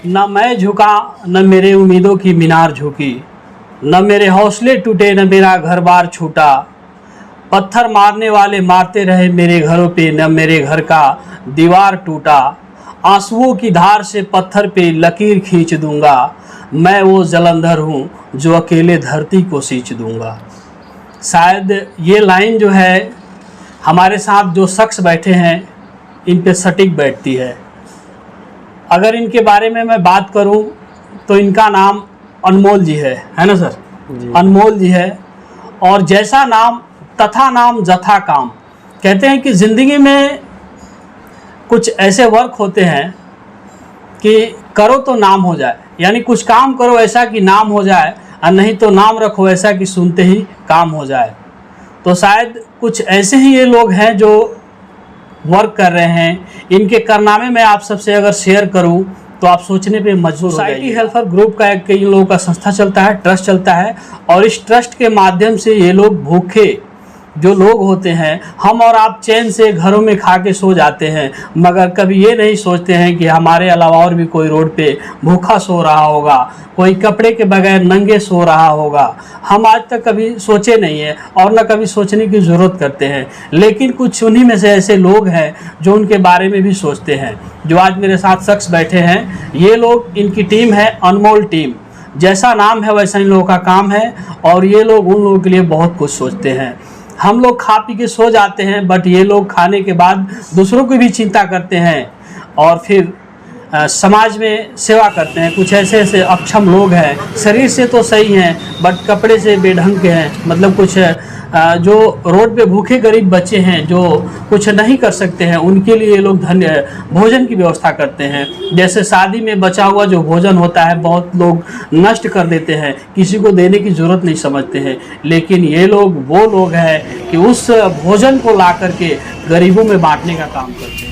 न मैं झुका न मेरे उम्मीदों की मीनार झुकी, न मेरे हौसले टूटे न मेरा घर बार छूटा। पत्थर मारने वाले मारते रहे मेरे घरों पे, न मेरे घर का दीवार टूटा। आंसुओं की धार से पत्थर पे लकीर खींच दूंगा, मैं वो जलंधर हूँ जो अकेले धरती को सींच दूंगा। शायद ये लाइन जो है हमारे साथ जो शख्स बैठे हैं इन पे सटीक बैठती है। अगर इनके बारे में मैं बात करूं तो इनका नाम अनमोल जी है ना सर जी। अनमोल जी है, और जैसा नाम तथा नाम जथा काम। कहते हैं कि ज़िंदगी में कुछ ऐसे वर्क होते हैं कि करो तो नाम हो जाए, यानी कुछ काम करो ऐसा कि नाम हो जाए, और नहीं तो नाम रखो ऐसा कि सुनते ही काम हो जाए। तो शायद कुछ ऐसे ही ये लोग हैं जो वर्क कर रहे हैं। इनके कारनामे मैं आप सबसे अगर शेयर करूं तो आप सोचने पे मजबूर हो जाइए। सोसाइटी हेल्पर ग्रुप का कई लोगों का संस्था चलता है, ट्रस्ट चलता है, और इस ट्रस्ट के माध्यम से ये लोग भूखे जो लोग होते हैं, हम और आप चैन से घरों में खा के सो जाते हैं, मगर कभी ये नहीं सोचते हैं कि हमारे अलावा और भी कोई रोड पे भूखा सो रहा होगा, कोई कपड़े के बगैर नंगे सो रहा होगा। हम आज तक कभी सोचे नहीं है और न कभी सोचने की ज़रूरत करते हैं, लेकिन कुछ उन्हीं में से ऐसे लोग हैं जो उनके बारे में भी सोचते हैं। जो आज मेरे साथ शख्स बैठे हैं, ये लोग, इनकी टीम है अनमोल टीम। जैसा नाम है वैसा इन लोगों का काम है, और ये लोग उन लोगों के लिए बहुत कुछ सोचते हैं। हम लोग खा पी के सो जाते हैं, बट ये लोग खाने के बाद दूसरों की भी चिंता करते हैं और फिर समाज में सेवा करते हैं। कुछ ऐसे ऐसे अक्षम लोग हैं, शरीर से तो सही हैं बट कपड़े से बेढंग के हैं, मतलब कुछ जो रोड पे भूखे गरीब बच्चे हैं जो कुछ नहीं कर सकते हैं, उनके लिए ये लोग भोजन की व्यवस्था करते हैं। जैसे शादी में बचा हुआ जो भोजन होता है बहुत लोग नष्ट कर देते हैं, किसी को देने की ज़रूरत नहीं समझते हैं, लेकिन ये लोग वो लोग हैं कि उस भोजन को ला करके गरीबों में बांटने का काम करते हैं।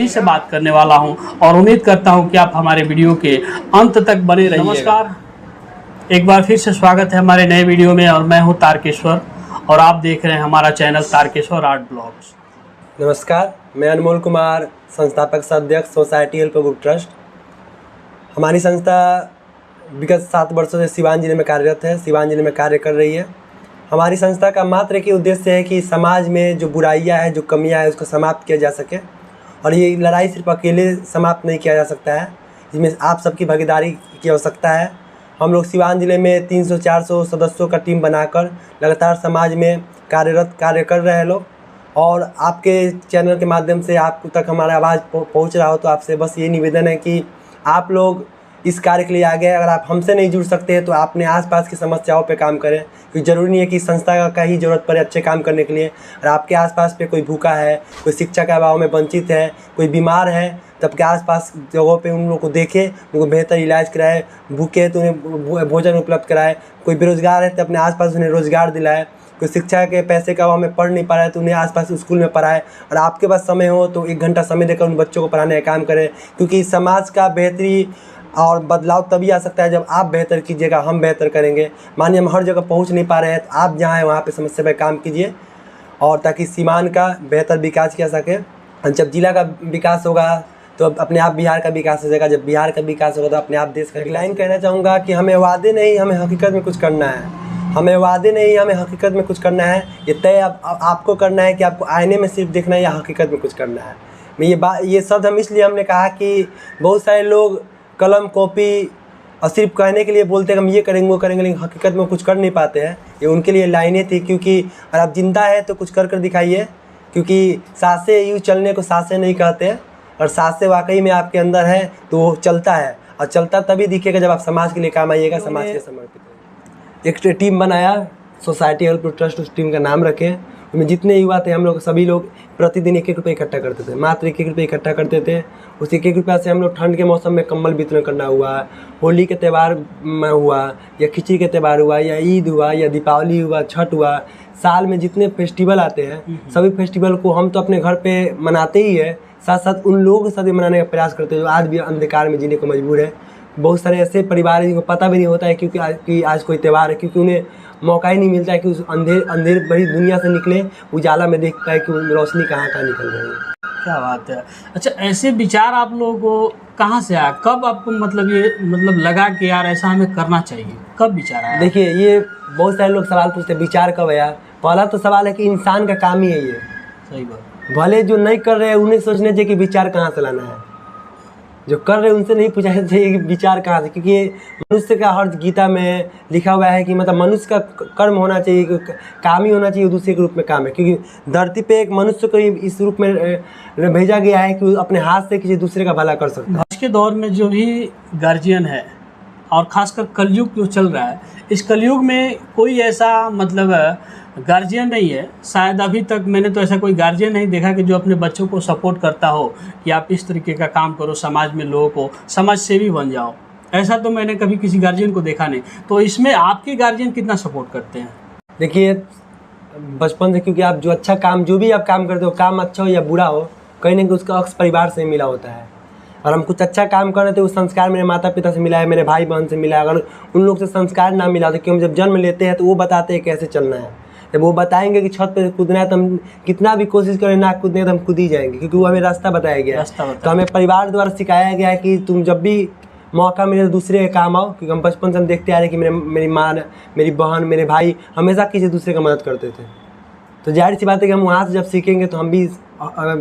से बात करने वाला हूं और उम्मीद करता हूं कि आप हमारे वीडियो के अंत तक बने रहिए। नमस्कार, एक बार फिर से स्वागत है हमारे नए वीडियो में, और मैं हूं तारकेश्वर और आप देख रहे हैं हमारा चैनल तारकेश्वर आर्ट ब्लॉग्स। नमस्कार, मैं अनमोल कुमार, संस्थापक सदस्य सोसाइटी हेल्पर ग्रुप ट्रस्ट। हमारी संस्था विगत 7 वर्षों से सिवान जिले में कार्यरत है, सिवान जिले में कार्य कर रही है। हमारी संस्था का मात्र एक ही उद्देश्य है कि समाज में जो बुराइयां हैं, जो कमियां हैं, उसको समाप्त किया जा सके। और ये लड़ाई सिर्फ अकेले समाप्त नहीं किया जा सकता है, इसमें आप सबकी भागीदारी की आवश्यकता है। हम लोग सिवान ज़िले में 300-400 सदस्यों का टीम बनाकर लगातार समाज में कार्य कर रहे हैं लोग, और आपके चैनल के माध्यम से आप तक हमारा आवाज़ पहुंच रहा हो तो आपसे बस ये निवेदन है कि आप लोग इस कार्य के लिए आगे हैं। अगर आप हमसे नहीं जुड़ सकते हैं तो अपने आसपास की समस्याओं पे काम करें, क्योंकि ज़रूरी नहीं है कि संस्था का ही ज़रूरत पड़े अच्छे काम करने के लिए। अगर आपके आसपास पे कोई भूखा है, कोई शिक्षा के अभाव में वंचित है, कोई बीमार है, तो आपके आसपास जगहों पे उन लोगों को देखें, उनको बेहतर इलाज कराए। भूखे तो उन्हें भोजन उपलब्ध कराए। कोई बेरोज़गार है तो अपने आसपास उन्हें रोज़गार दिलाए। कोई शिक्षा के पैसे का अभाव में पढ़ नहीं पा रहा है तो उन्हें आसपास स्कूल में पढ़ाए, और आपके पास समय हो तो 1 घंटा समय देकर उन बच्चों को पढ़ाने का काम करें, क्योंकि समाज का बेहतरी और बदलाव तभी आ सकता है जब आप बेहतर कीजिएगा, हम बेहतर करेंगे। मानिए हम हर जगह पहुंच नहीं पा रहे हैं तो आप जहां हैं वहां पे समस्या पे काम कीजिए, और ताकि सीमांत का बेहतर विकास किया सके। और जब जिला का विकास होगा तो अपने आप बिहार का विकास हो जाएगा, जब बिहार का विकास होगा तो अपने आप देश का। एक लाइन कहना चाहूँगा कि हमें वादे नहीं, हमें हकीकत में कुछ करना है। हमें वादे नहीं, हमें हकीकत में कुछ करना है। ये तय आपको करना है कि आपको आईने में सिर्फ देखना है या हकीकत में कुछ करना है। ये शब्द हम इसलिए हमने कहा कि बहुत सारे लोग कलम कॉपी और सिर्फ कहने के लिए बोलते हैं हम ये करेंगे वो करेंगे, लेकिन हकीकत में कुछ कर नहीं पाते हैं। ये उनके लिए लाइनें थी, क्योंकि अगर आप जिंदा है तो कुछ कर दिखाइए, क्योंकि सांसें यूँ चलने को सांसें नहीं कहते हैं, और सांसें वाकई में आपके अंदर है तो वो चलता है, और चलता तभी दिखेगा जब आप समाज के लिए काम आइएगा, समाज के समर्पित। एक टीम बनाया सोसाइटी हेल्प ट्रस्ट, उस टीम का नाम रखे। उसमें जितने युवा थे हम लोग सभी लोग प्रतिदिन 1-1 रुपये इकट्ठा करते थे, मात्र 1-1 रुपये इकट्ठा करते थे। उस 1-1 रुपये से हम लोग ठंड के मौसम में कंबल वितरण करना हुआ, होली के त्यौहार में हुआ, या खिचड़ी के त्यौहार हुआ, या ईद हुआ, या दीपावली हुआ, छठ हुआ, साल में जितने फेस्टिवल आते हैं सभी फेस्टिवल को हम तो अपने घर पे मनाते ही है, साथ साथ उन लोगों के साथ भी मनाने का प्रयास करते हैं जो आज भी अंधकार में जीने को मजबूर है। बहुत सारे ऐसे परिवार हैं जिनको पता भी नहीं होता है क्योंकि आज कोई त्यौहार है, क्योंकि उन्हें मौका ही नहीं मिलता है कि उस अंधेर बड़ी दुनिया से निकले, उजाला में देखता है कि रोशनी कहाँ निकल रही है। क्या बात है। अच्छा, ऐसे विचार आप लोगों को कहाँ से आया? कब आपको मतलब लगा कि यार ऐसा हमें करना चाहिए? कब विचार आया? देखिए, ये बहुत सारे लोग सवाल पूछते हैं विचार कब आया। पहला तो सवाल है कि इंसान का काम ही है ये। सही बात। भले जो नहीं कर रहे हैं उन्हें सोचना चाहिए कि विचार कहाँ से लाना है, जो कर रहे हैं उनसे नहीं पूछना चाहिए कि विचार कहाँ से, क्योंकि मनुष्य का हर गीता में लिखा हुआ है कि मतलब मनुष्य का कर्म होना चाहिए, काम ही होना चाहिए, दूसरे के रूप में काम है। क्योंकि धरती पे एक मनुष्य को इस रूप में भेजा गया है कि अपने हाथ से किसी दूसरे का भला कर सकता है। आज के दौर में जो भी गार्जियन है और खासकर कलयुग जो चल रहा है, इस कलयुग में कोई ऐसा गार्जियन नहीं है, शायद अभी तक मैंने तो ऐसा कोई गार्जियन नहीं देखा कि जो अपने बच्चों को सपोर्ट करता हो कि आप इस तरीके का काम करो, समाज में लोगों को समाज सेवी बन जाओ। ऐसा तो मैंने कभी किसी गार्जियन को देखा नहीं। तो इसमें आपके गार्जियन कितना सपोर्ट करते हैं? देखिए, बचपन से, क्योंकि आप जो अच्छा काम, जो भी आप काम करते हो, काम अच्छा हो या बुरा हो, कहीं ना कहीं उसका अक्स परिवार से मिला होता है। और हम कुछ अच्छा काम कर रहे थे, उस संस्कार मेरे माता पिता से मिला है, मेरे भाई बहन से मिला है। अगर उन लोग से संस्कार ना मिला तो, क्योंकि हम जब जन्म लेते हैं तो वो बताते हैं कैसे चलना है। जब वो बताएंगे कि छत पे कूदना है तो हम कितना भी कोशिश करें ना कूदने तो हम कूद ही जाएंगे, क्योंकि वो हमें रास्ता बताया गया है। तो हमें परिवार द्वारा सिखाया गया है कि तुम जब भी मौका मिले तो दूसरे के काम आओ, क्योंकि हम बचपन से हम देखते आ रहे हैं कि मेरी माँ, मेरी बहन, मेरे भाई हमेशा किसी दूसरे का मदद करते थे। तो जाहिर सी बात है कि हम वहाँ से जब सीखेंगे तो हम भी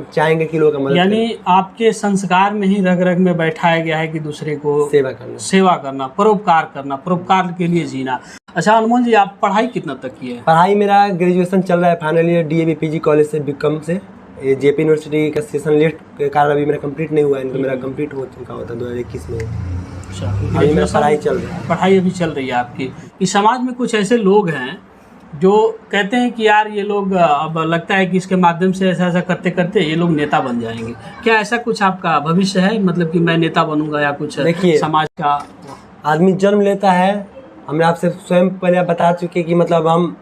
चाहेंगे कि लोगों का मदद। यानी आपके संस्कार में ही रग रग में बैठाया गया है कि दूसरे को सेवा करना, परोपकार करना, परोपकार के लिए जीना। अच्छा अनमोल जी, आप पढ़ाई कितना तक की है? पढ़ाई मेरा ग्रेजुएशन चल रहा है, final year DAV PG college से बीकॉम से। JP यूनिवर्सिटी का सेशन लिस्ट के कारण अभी मेरा कंप्लीट नहीं हुआ है, तो मेरा कंप्लीट हो चुका होता 2021 में। अच्छा, अभी मेरा पढ़ाई चल रही है। पढ़ाई अभी चल रही है आपकी। इस समाज में कुछ ऐसे लोग हैं जो कहते हैं कि यार ये लोग, अब लगता है कि इसके माध्यम से ऐसा ऐसा करते करते ये लोग नेता बन जाएंगे। क्या ऐसा कुछ आपका भविष्य है, मतलब कि मैं नेता बनूंगा या कुछ? देखिए, समाज का आदमी जन्म लेता है, हमने आपसे स्वयं पहले बता चुके कि मतलब हम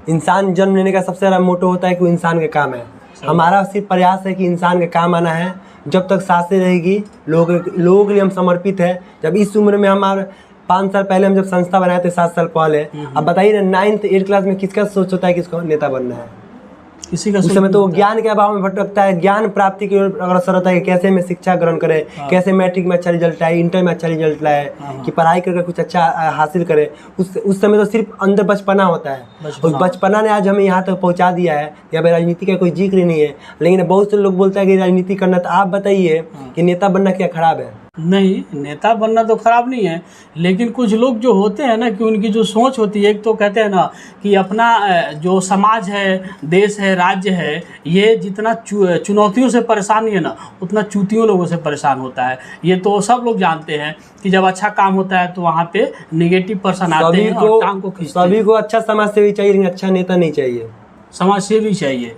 इंसान जन्म लेने का सबसे बड़ा मोटो होता है कि वो इंसान का काम है। हमारा सिर्फ प्रयास है कि इंसान का काम आना है। जब तक सांसें रहेगी लोगों के लिए हम समर्पित है। जब इस उम्र में हमारे 5 साल पहले हम जब संस्था बनाए थे, 7 साल पहले, अब बताइए ना 9th 8th क्लास में किसका सोच होता है कि इसको नेता बनना है? किसी का उस समय तो ज्ञान के अभाव में भटकता है। ज्ञान प्राप्ति की ओर अग्रसर होता है कि कैसे मैं शिक्षा ग्रहण करे, कैसे मैट्रिक में अच्छा रिजल्ट आए, इंटर में अच्छा रिजल्ट लाए, कि पढ़ाई करके कुछ अच्छा हासिल करे। उस समय तो सिर्फ अंदर बचपना होता है। उस बचपना ने आज हमें यहाँ तक पहुँचा दिया है। यहाँ पे राजनीति का कोई जिक्र नहीं है, लेकिन बहुत से लोग बोलते हैं कि राजनीति करना। तो आप बताइए कि नेता बनना क्या खराब है? नहीं, नेता बनना तो खराब नहीं है, लेकिन कुछ लोग जो होते हैं ना कि उनकी जो सोच होती है, एक तो कहते हैं ना कि अपना जो समाज है, देश है, राज्य है, ये जितना चुनौतियों से परेशान है ना, उतना चूतियों लोगों से परेशान होता है। ये तो सब लोग जानते हैं कि जब अच्छा काम होता है तो वहाँ पे निगेटिव पर्सन आते हैं और टांग को खींचते हैं। सभी को अच्छा समाज सेवी चाहिए, लेकिन अच्छा नेता नहीं चाहिए, समाज सेवी चाहिए।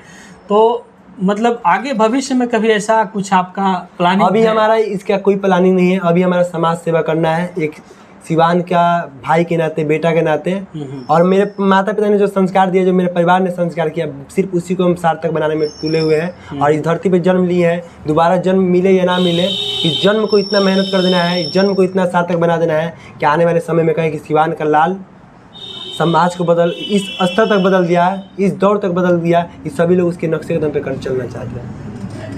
तो मतलब आगे भविष्य में कभी ऐसा कुछ आपका प्लानिंग? अभी हमारा इसका कोई प्लानिंग नहीं है। अभी हमारा समाज सेवा करना है, एक शिवान का भाई के नाते, बेटा के नाते, और मेरे माता पिता ने जो संस्कार दिया, जो मेरे परिवार ने संस्कार किया, सिर्फ उसी को हम सार्थक बनाने में तुले हुए हैं। और इस धरती पे जन्म लिए हैं, दोबारा जन्म मिले या ना मिले, इस जन्म को इतना मेहनत कर देना है, इस जन्म को इतना सार्थक बना देना है कि आने वाले समय में कहें कि शिवान का लाल समाज को इस स्तर तक बदल दिया है, इस दौर तक बदल दिया कि सभी लोग उसके नक्शे कदम पे कर चलना चाहते हैं।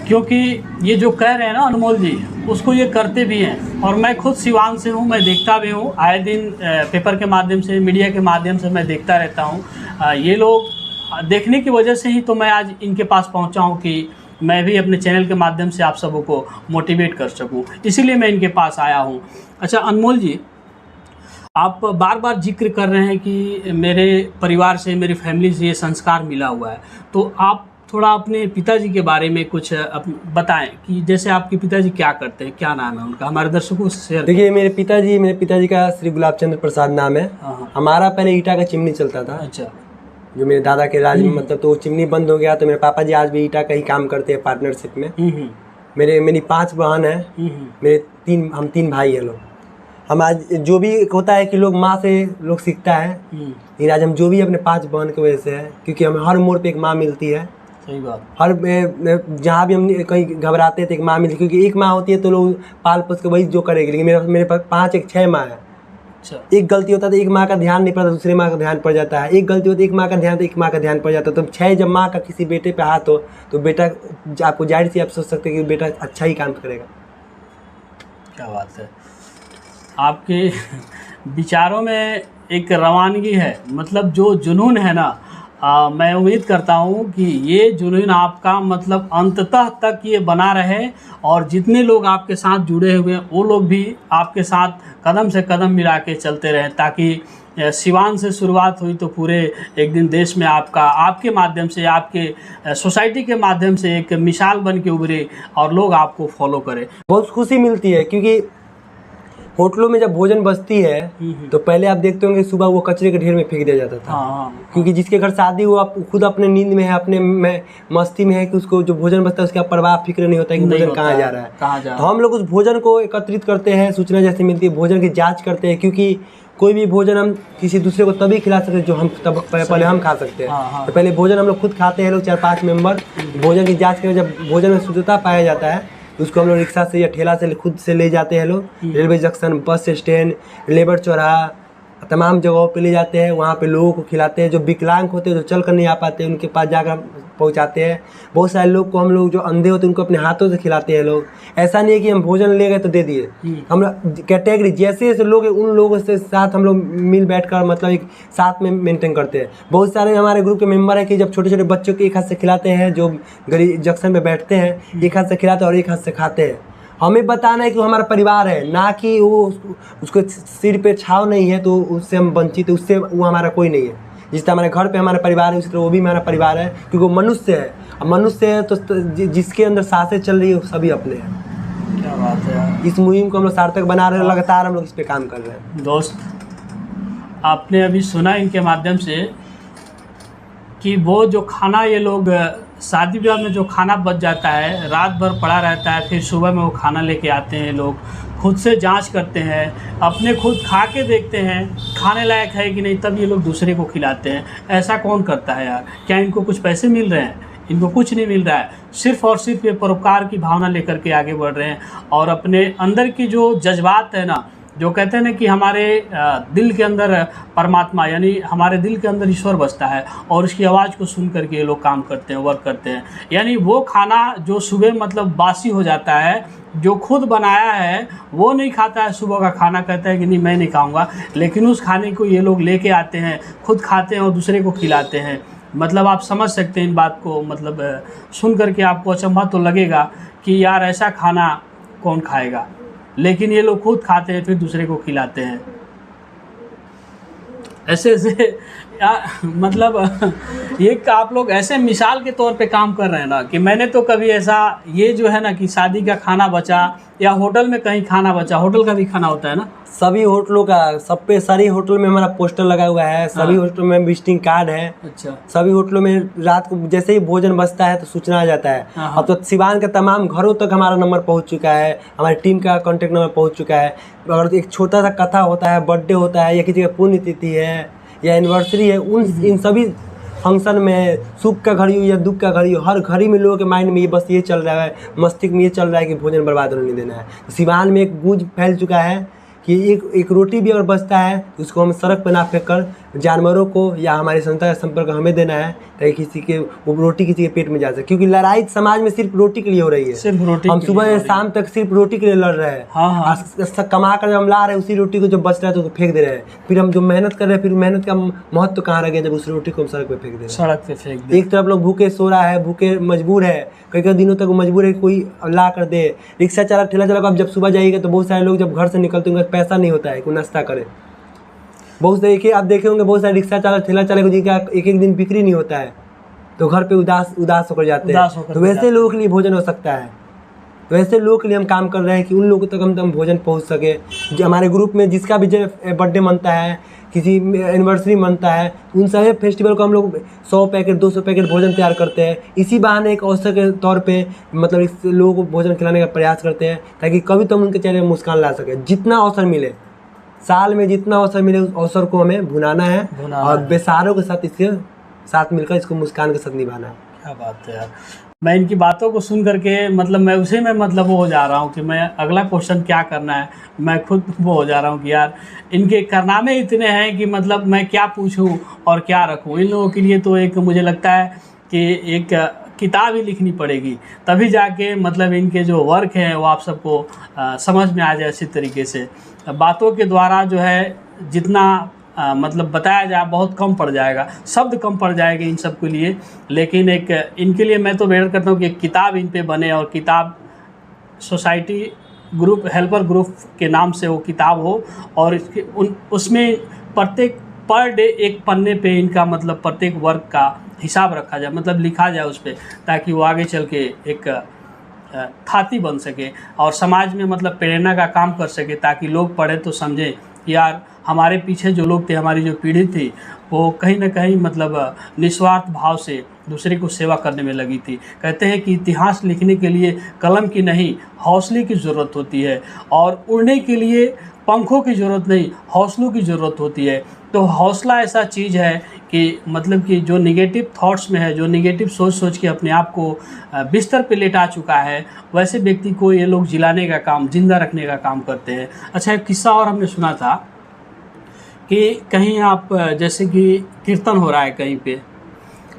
क्योंकि ये जो कह रहे हैं ना अनमोल जी, उसको ये करते भी हैं। और मैं खुद सिवान से हूँ, मैं देखता भी हूँ, आए दिन पेपर के माध्यम से, मीडिया के माध्यम से मैं देखता रहता हूँ। ये लोग देखने की वजह से ही तो मैं आज इनके पास पहुँचा हूँ कि मैं भी अपने चैनल के माध्यम से आप सबों को मोटिवेट कर सकूँ, इसीलिए मैं इनके पास आया हूँ। अच्छा अनमोल जी, आप बार बार जिक्र कर रहे हैं कि मेरे परिवार से, मेरी फैमिली से ये संस्कार मिला हुआ है, तो आप थोड़ा अपने पिताजी के बारे में कुछ बताएं कि जैसे आपके पिताजी क्या करते हैं, क्या नाम है उनका, हमारे दर्शकों से शेयर। देखिए मेरे पिताजी का श्री गुलाब चंद्र प्रसाद नाम है। हमारा पहले ईटा का चिमनी चलता था। अच्छा। जो मेरे दादा के राज में, मतलब तो वो चिमनी बंद हो गया, तो मेरे पापा जी आज भी ईटा का ही काम करते हैं पार्टनरशिप में। मेरी 5 बहन है, हम 3 भाई हैं लोग। हम आज जो भी होता है कि लोग माँ से लोग सीखता है, लेकिन आज हम जो भी अपने 5 बहन की वजह से है, क्योंकि हमें हर मोड़ पे एक माँ मिलती है। सही बात। हर जहाँ भी हम कहीं घबराते थे एक माँ मिलती, क्योंकि एक माँ होती है तो लोग पाल पोस के वही जो करेगी, लेकिन मेरे पास 5 एक 6 माँ है। अच्छा। एक गलती होता है तो एक माँ का ध्यान नहीं पड़ता, दूसरे माँ का ध्यान पड़ जाता है। एक गलती होती है एक माँ का ध्यान, तो एक माँ का ध्यान पड़ जाता है। तो 6 जब माँ का किसी बेटे पे हाथ हो तो बेटा, आपको जाहिर सी आप सोच सकते हैं कि बेटा अच्छा ही काम करेगा। क्या बात है, आपके विचारों में एक रवानगी है, मतलब जो जुनून है ना, मैं उम्मीद करता हूँ कि ये जुनून आपका मतलब अंततः तक ये बना रहे, और जितने लोग आपके साथ जुड़े हुए हैं वो लोग भी आपके साथ कदम से कदम मिला के चलते रहें, ताकि सिवान से शुरुआत हुई तो पूरे एक दिन देश में आपके माध्यम से, आपके सोसाइटी के माध्यम से एक मिसाल बन के उभरे और लोग आपको फॉलो करें। बहुत खुशी मिलती है, क्योंकि होटलों में जब भोजन बचती है तो पहले आप देखते होंगे सुबह वो कचरे के ढेर में फेंक दिया जाता था। क्योंकि जिसके घर शादी हो, आप खुद अपने नींद में है, अपने में मस्ती में है, कि उसको जो भोजन बचता है उसका परवाह फिक्र नहीं होता है कि भोजन कहाँ जा रहा है। तो हम लोग उस भोजन को एकत्रित करते हैं, सूचना जैसे मिलती है, भोजन की जाँच करते हैं, क्योंकि कोई भी भोजन हम किसी दूसरे को तभी खिला सकते हैं जो हम तब पहले हम खा सकते हैं। तो पहले भोजन हम लोग खुद खाते हैं, लोग 4-5 मेंबर। भोजन की जाँच करें, जब भोजन में शुद्धता पाया जाता है उसको हम लोग रिक्शा से या ठेला से खुद से ले जाते हैं लोग, railway junction, bus stand, labour चौराहा, तमाम जगहों पे ले जाते हैं। वहाँ पे लोगों को खिलाते हैं, जो विकलांग होते हैं, जो चल कर नहीं आ पाते, उनके पास जाकर पहुँचाते हैं। बहुत सारे लोग को हम लोग जो अंधे होते हैं उनको अपने हाथों से खिलाते हैं लोग। ऐसा नहीं है कि हम भोजन ले गए तो दे दिए, हम कैटेगरी जैसे जैसे लोग हैं उन लोगों से साथ हम लोग मिल बैठ कर मतलब एक साथ में मेंटेन करते हैं। बहुत सारे हमारे ग्रुप के मेंबर हैं कि जब छोटे छोटे बच्चों को एक हाथ से खिलाते हैं, जो गरीब जंक्शन पे बैठते हैं, एक हाथ से खिलाते हैं और एक हाथ से खाते हैं। हमें बताना है कि वो हमारा परिवार है, ना कि वो उसको सिर पे छाव नहीं है तो उससे हम वंचित, उससे वो हमारा कोई नहीं है। जिस तरह हमारे घर पे हमारा परिवार है, उसी तरह वो भी हमारा परिवार है, क्योंकि वो मनुष्य है। अब मनुष्य है तो जिसके अंदर सांसें चल रही है वो सभी अपने हैं। क्या बात है यार। इस मुहिम को हम लोग सार्थक बना रहे हैं, लगातार हम लोग इस पे काम कर रहे हैं। दोस्त, आपने अभी सुना इनके माध्यम से कि वो जो खाना ये लोग शादी ब्याह में जो खाना बच जाता है, रात भर पड़ा रहता है, फिर सुबह में वो खाना लेके आते हैं, लोग खुद से जांच करते हैं, अपने खुद खा के देखते हैं खाने लायक है कि नहीं, तब ये लोग दूसरे को खिलाते हैं। ऐसा कौन करता है यार? क्या इनको कुछ पैसे मिल रहे हैं? इनको कुछ नहीं मिल रहा है, सिर्फ़ और सिर्फ ये परोपकार की भावना लेकर के आगे बढ़ रहे हैं, और अपने अंदर की जो जज्बात है ना, जो कहते हैं ना कि हमारे दिल के अंदर परमात्मा, यानी हमारे दिल के अंदर ईश्वर बसता है, और उसकी आवाज़ को सुन करके ये लोग काम करते हैं, वर्क करते हैं। यानी वो खाना जो सुबह मतलब बासी हो जाता है, जो खुद बनाया है वो नहीं खाता है सुबह का खाना, कहता है कि नहीं मैं नहीं खाऊंगा, लेकिन उस खाने को ये लोग लेके आते हैं, खुद खाते हैं और दूसरे को खिलाते हैं। मतलब आप समझ सकते हैं इन बात को, मतलब सुन करके आपको अचंभा तो लगेगा कि यार ऐसा खाना कौन खाएगा, लेकिन ये लोग खुद खाते हैं फिर दूसरे को खिलाते हैं। ऐसे ऐसे मतलब ये आप लोग ऐसे मिसाल के तौर पे काम कर रहे हैं ना कि मैंने तो कभी ऐसा, ये जो है ना कि शादी का खाना बचा या होटल में कहीं खाना बचा, होटल का भी खाना होता है ना, सभी होटलों का, सब पे सारी होटल में हमारा पोस्टर लगा हुआ है, सभी होटलों में विजिटिंग कार्ड है। अच्छा, सभी होटलों में रात को जैसे ही भोजन बचता है तो सूचना आ जाता है। अब तो सिवान के तमाम घरों तक हमारा नंबर पहुंच चुका है, हमारी टीम का कॉन्टेक्ट नंबर पहुंच चुका है। अगर एक छोटा सा कथा होता है, बर्थडे होता है, या किसी का पुण्यतिथि है या एनिवर्सरी है, इन सभी फंक्शन में, सुख का घड़ी हो या दुख का घड़ी हो, हर घड़ी में लोगों के माइंड में ये बस ये चल रहा है, मस्तिष्क में ये चल रहा है कि भोजन बर्बाद होने नहीं देना है। सिवान में एक गूंज फैल चुका है कि एक रोटी भी अगर बचता है तो उसको हम सड़क पर ना फेंक कर जानवरों को या हमारी संस्था का संपर्क हमें देना है, ताकि किसी के वो रोटी किसी के पेट में जा सके। क्योंकि लड़ाई समाज में सिर्फ रोटी के लिए हो रही है, सिर्फ रोटी हम के सुबह लिए से शाम तक सिर्फ रोटी के लिए लड़ रहे हैं। कमा कर जब हम ला रहे हैं, उसी रोटी को जो बच रहा है तो फेंक दे रहे हैं। फिर हम जो मेहनत कर रहे हैं, फिर मेहनत का महत्व कहाँ रह गया जब उस रोटी को हम सड़क पे फेंक दे रहे हैं। सड़क पे फेंक दे। एक तरफ लोग भूखे सो रहा है, भूखे मजबूर है, कई दिनों तक मजबूर है, कोई ला कर दे। रिक्शा चालक, ठेला चालक, आप जब सुबह जाइएगा तो बहुत सारे लोग जब घर से निकलते होंगे पैसा नहीं होता है कोई नाश्ता करे। बहुत देखिए, आप देखे होंगे बहुत सारे रिक्शा चालक, ठेला चालक जिनका एक एक दिन बिक्री नहीं होता है तो घर पे उदास होकर जाते हैं। तो वैसे लोगों के लिए भोजन हो सकता है, तो ऐसे लोगों के लिए हम काम कर रहे हैं कि उन लोगों तक हम भोजन पहुंच सके। जो हमारे ग्रुप में जिसका भी बर्थडे मनता है, किसी एनिवर्सरी मनता है, उन सभी फेस्टिवल को हम लोग 100 पैकेट 200 पैकेट भोजन तैयार करते हैं। इसी बहाने एक अवसर के तौर पे मतलब इस लोगों को भोजन खिलाने का प्रयास करते हैं, ताकि कभी तो हम उनके चेहरे में मुस्कान ला सके। जितना अवसर मिले, साल में जितना अवसर मिले, उस अवसर को हमें भुनाना है और बेसहारों के साथ इसके साथ मिलकर इसको मुस्कान के साथ निभाना है। क्या बात है यार, मैं इनकी बातों को सुन करके मतलब मैं उसी में मतलब वो हो जा रहा हूँ कि मैं अगला क्वेश्चन क्या करना है, मैं खुद वो हो जा रहा हूँ कि यार इनके कारनामे इतने हैं कि मतलब मैं क्या पूछूँ और क्या रखूँ। इन लोगों के लिए तो एक मुझे लगता है कि एक किताब ही लिखनी पड़ेगी, तभी जाके मतलब इनके जो वर्क हैं वो आप सबको समझ में आ जाए अच्छी तरीके से। बातों के द्वारा जो है जितना मतलब बताया जाए बहुत कम पड़ जाएगा, शब्द कम पड़ जाएंगे इन सब के लिए। लेकिन एक इनके लिए मैं तो बेहतर करता हूँ कि एक किताब इन पे बने, और किताब सोसाइटी ग्रुप, हेल्पर ग्रुप के नाम से वो किताब हो, और उसमें प्रत्येक पर डे एक पन्ने पे इनका मतलब प्रत्येक वर्क का हिसाब रखा जाए, मतलब लिखा जाए उस पर, ताकि वो आगे चल के एक थाती बन सके और समाज में मतलब प्रेरणा का काम कर सके, ताकि लोग पढ़े तो समझें यार हमारे पीछे जो लोग थे, हमारी जो पीढ़ी थी, वो कहीं ना कहीं मतलब निस्वार्थ भाव से दूसरे को सेवा करने में लगी थी। कहते हैं कि इतिहास लिखने के लिए कलम की नहीं हौसले की ज़रूरत होती है, और उड़ने के लिए पंखों की ज़रूरत नहीं हौसलों की ज़रूरत होती है। तो हौसला ऐसा चीज़ है कि मतलब कि जो निगेटिव थॉट्स में है, जो निगेटिव सोच के अपने आप को बिस्तर पे लेटा चुका है, वैसे व्यक्ति को ये लोग जिलाने का काम, जिंदा रखने का काम करते हैं। अच्छा, एक किस्सा और हमने सुना था कि कहीं आप जैसे कि कीर्तन हो रहा है कहीं पे,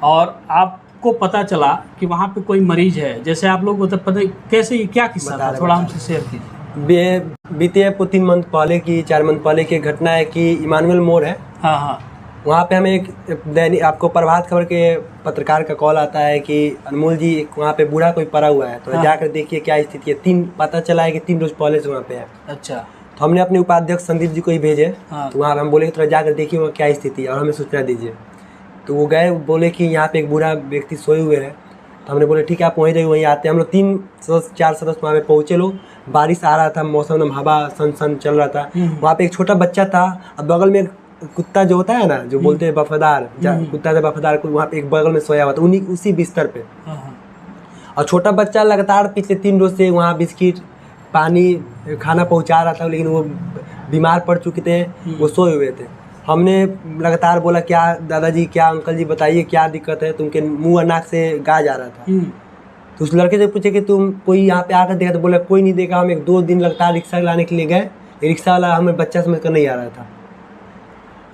और आपको पता चला कि वहाँ पे कोई मरीज है, जैसे आप लोग मतलब पता कैसे, क्या किस्सा था, थोड़ा हमसे शेयर कीजिए। बीते 3 मंथ पहले की 4 मंथ पहले की घटना है कि इमानुअल मोड़ है, हाँ, वहाँ पे हमें एक दैनिक, आपको प्रभात खबर के पत्रकार का कॉल आता है कि अनमोल जी वहाँ पे बूढ़ा कोई पड़ा हुआ है, तो जाकर देखिए क्या स्थिति है। पता चला है कि 3 रोज पहले से वहाँ पे है। अच्छा, तो हमने अपने उपाध्यक्ष संदीप जी को ही भेजे। तो वहाँ हम बोले कि थोड़ा जाकर देखिए वहाँ क्या स्थिति है और हमें सूचना दीजिए। तो वो गए, बोले कि यहाँ पे एक बूढ़ा व्यक्ति सोए हुए हैं। तो हमने बोले ठीक है, आप वहीं रहिए, वहीं आते हैं। हम लोग 3 सदस्य 4 सदस्य वहाँ पे पहुँचे। लोग, बारिश आ रहा था, मौसम में हवा सन चल रहा था। वहाँ पे एक छोटा बच्चा था और बगल में एक कुत्ता जो होता है ना, जो बोलते हैं वफादार, कुत्ता से वफादार, वहाँ पे एक बगल में सोया हुआ था, उसी बिस्तर पे। और छोटा बच्चा लगातार पिछले 3 रोज से वहाँ बिस्किट, पानी, खाना पहुँचा रहा था, लेकिन वो बीमार पड़ चुके थे, वो सोए हुए थे। हमने लगातार बोला क्या दादाजी, क्या अंकल जी बताइए क्या दिक्कत है, तुमके मुँह और नाक से गा जा रहा था। तो उस लड़के से पूछे कि तुम कोई यहाँ पे आकर देखा, तो बोला कोई नहीं देखा। हम 1-2 दिन लगातार रिक्शा लाने के लिए गए, रिक्शा वाला हमें बच्चा समझ कर नहीं आ रहा था।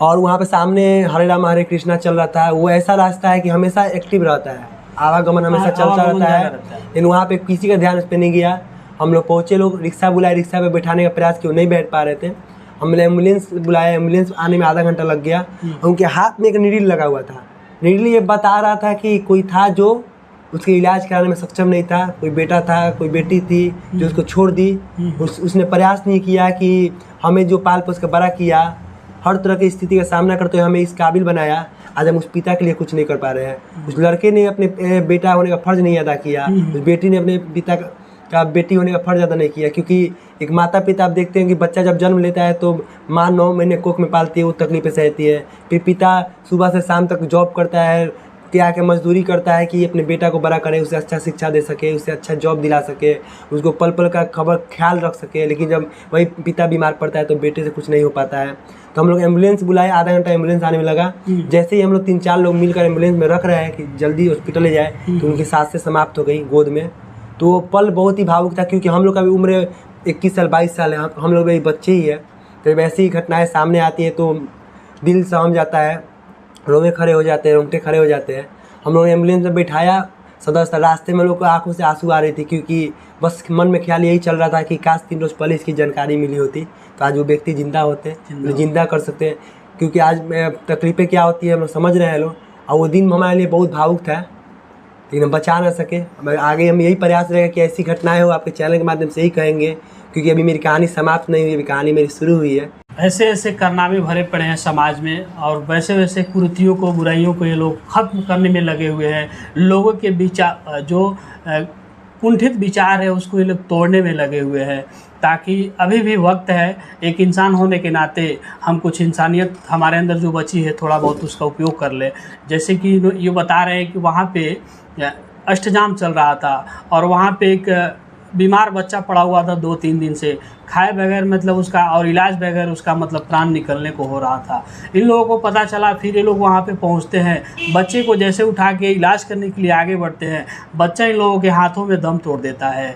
और वहाँ पे सामने हरे राम हरे कृष्णा चल रहा था। वो ऐसा रास्ता है कि हमेशा एक्टिव रहता है, आवागमन हमेशा चलता रहता है, लेकिन वहाँ पे किसी का ध्यान उस पर नहीं गया। हम लोग पहुँचे, लोग रिक्शा बुलाए, रिक्शा पे बैठाने का प्रयास किया, नहीं बैठ पा रहे थे। हमने एम्बुलेंस बुलाया, एम्बुलेंस आने में आधा घंटा लग गया। उनके हाथ में एक नीडल लगा हुआ था। नीडल ये बता रहा था कि कोई था जो उसके इलाज कराने में सक्षम नहीं था, कोई बेटा था, कोई बेटी थी जो उसको छोड़ दी। उसने प्रयास नहीं किया कि हमें जो पाल पोस कर बड़ा किया, हर तरह की स्थिति का सामना करते हुए हमें इस काबिल बनाया आज हम उस पिता के लिए कुछ नहीं कर पा रहे हैं। उस लड़के ने अपने बेटा होने का फ़र्ज़ नहीं अदा किया, उस बेटी ने अपने पिता का बेटी होने का फ़र्ज़ अदा नहीं किया। क्योंकि एक माता पिता आप देखते हैं कि बच्चा जब जन्म लेता है तो माँ 9 महीने कोख में पालती है, वो तकलीफ़ें सहती है। फिर पिता सुबह से शाम तक जॉब करता है, क्या के मजदूरी करता है कि अपने बेटा को बड़ा करे, उसे अच्छा शिक्षा दे सके, उसे अच्छा जॉब दिला सके, उसको पल पल का खबर ख्याल रख सके। लेकिन जब वही पिता बीमार पड़ता है तो बेटे से कुछ नहीं हो पाता है। तो हम लोग एम्बुलेंस बुलाए, आधा घंटा एम्बुलेंस आने में लगा। जैसे ही हम लोग 3-4 लोग मिलकर एम्बुलेंस में रख रहे हैं कि जल्दी हॉस्पिटल ले जाए, तो उनकी सांसें समाप्त हो गई गोद में। तो वो पल बहुत ही भावुक था, क्योंकि हम लोग का भी उम्र 21 साल 22 साल है, हम लोग भी बच्चे ही है। तो वैसी ही घटनाएँ सामने आती है तो दिल सहम जाता है, रोवे खड़े हो जाते हैं, रोंगटे खड़े हो जाते हैं। हम लोग ने एम्बुलेंस में बैठाया, सदर अस्पताल, रास्ते में लोग को आंखों से आंसू आ रही थी, क्योंकि बस मन में ख्याल यही चल रहा था कि काश 3 रोज़ पहले इसकी जानकारी मिली होती तो आज वो व्यक्ति जिंदा होते, जिंदा कर सकते हैं। क्योंकि आज तकलीफ़ें क्या होती है हम लोग समझ रहे हैं लोग, और वो दिन हमारे लिए बहुत भावुक था, लेकिन हम बचा ना सके। आगे हम यही प्रयास रहेगा कि ऐसी घटनाएं हो, आपके चैनल के माध्यम से ही कहेंगे, क्योंकि अभी मेरी कहानी समाप्त नहीं हुई, अभी कहानी मेरी शुरू हुई है। ऐसे ऐसे कारनामे भरे पड़े हैं समाज में, और वैसे वैसे कुरीतियों को, बुराइयों को ये लोग ख़त्म करने में लगे हुए हैं। लोगों के विचार, जो कुंठित विचार है, उसको ये लोग तोड़ने में लगे हुए हैं, ताकि अभी भी वक्त है। एक इंसान होने के नाते हम कुछ इंसानियत हमारे अंदर जो बची है थोड़ा बहुत उसका उपयोग कर ले। जैसे कि ये बता रहे हैं कि वहाँ पे अष्टजाम चल रहा था और वहाँ पे एक बीमार बच्चा पड़ा हुआ था 2-3 दिन से, खाए बगैर मतलब उसका, और इलाज बगैर उसका मतलब प्राण निकलने को हो रहा था। इन लोगों को पता चला, फिर ये लोग वहाँ पे पहुँचते हैं, बच्चे को जैसे उठा के इलाज करने के लिए आगे बढ़ते हैं, बच्चा इन लोगों के हाथों में दम तोड़ देता है।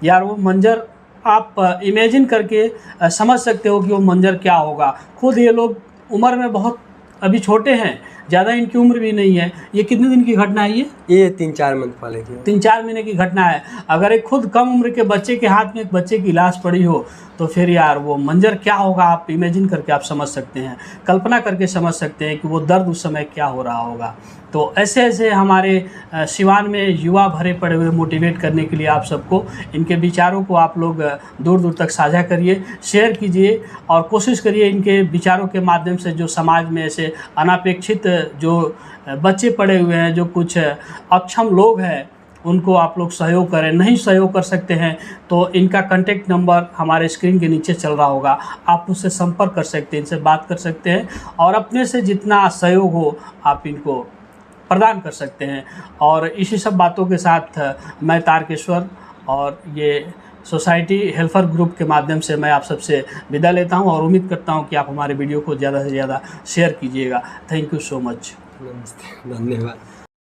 यार वो मंजर आप इमेजिन करके समझ सकते हो कि वो मंजर क्या होगा। खुद ये लोग उम्र में बहुत अभी छोटे हैं, ज़्यादा इनकी उम्र भी नहीं है। ये कितने दिन की घटना है? ये 3-4 मंथ पहले की, 3-4 महीने की घटना है। अगर एक खुद कम उम्र के बच्चे के हाथ में एक बच्चे की लाश पड़ी हो तो फिर यार वो मंजर क्या होगा, आप इमेजिन करके आप समझ सकते हैं, कल्पना करके समझ सकते हैं कि वो दर्द उस समय क्या हो रहा होगा। तो ऐसे ऐसे हमारे सिवान में युवा भरे पड़े हुए, मोटिवेट करने के लिए आप सबको इनके विचारों को आप लोग दूर दूर तक साझा करिए, शेयर कीजिए, और कोशिश करिए इनके विचारों के माध्यम से जो समाज में ऐसे अनापेक्षित जो बच्चे पड़े हुए हैं, जो कुछ अक्षम लोग हैं, उनको आप लोग सहयोग करें। नहीं सहयोग कर सकते हैं तो इनका कॉन्टैक्ट नंबर हमारे स्क्रीन के नीचे चल रहा होगा, आप उससे संपर्क कर सकते हैं, इनसे बात कर सकते हैं, और अपने से जितना सहयोग हो आप इनको प्रदान कर सकते हैं। और इसी सब बातों के साथ मैं तारकेश्वर और ये सोसाइटी हेल्पर ग्रुप के माध्यम से मैं आप सबसे विदा लेता हूं, और उम्मीद करता हूं कि आप हमारे वीडियो को ज़्यादा से ज़्यादा शेयर कीजिएगा। Thank you so much. नमस्ते, धन्यवाद।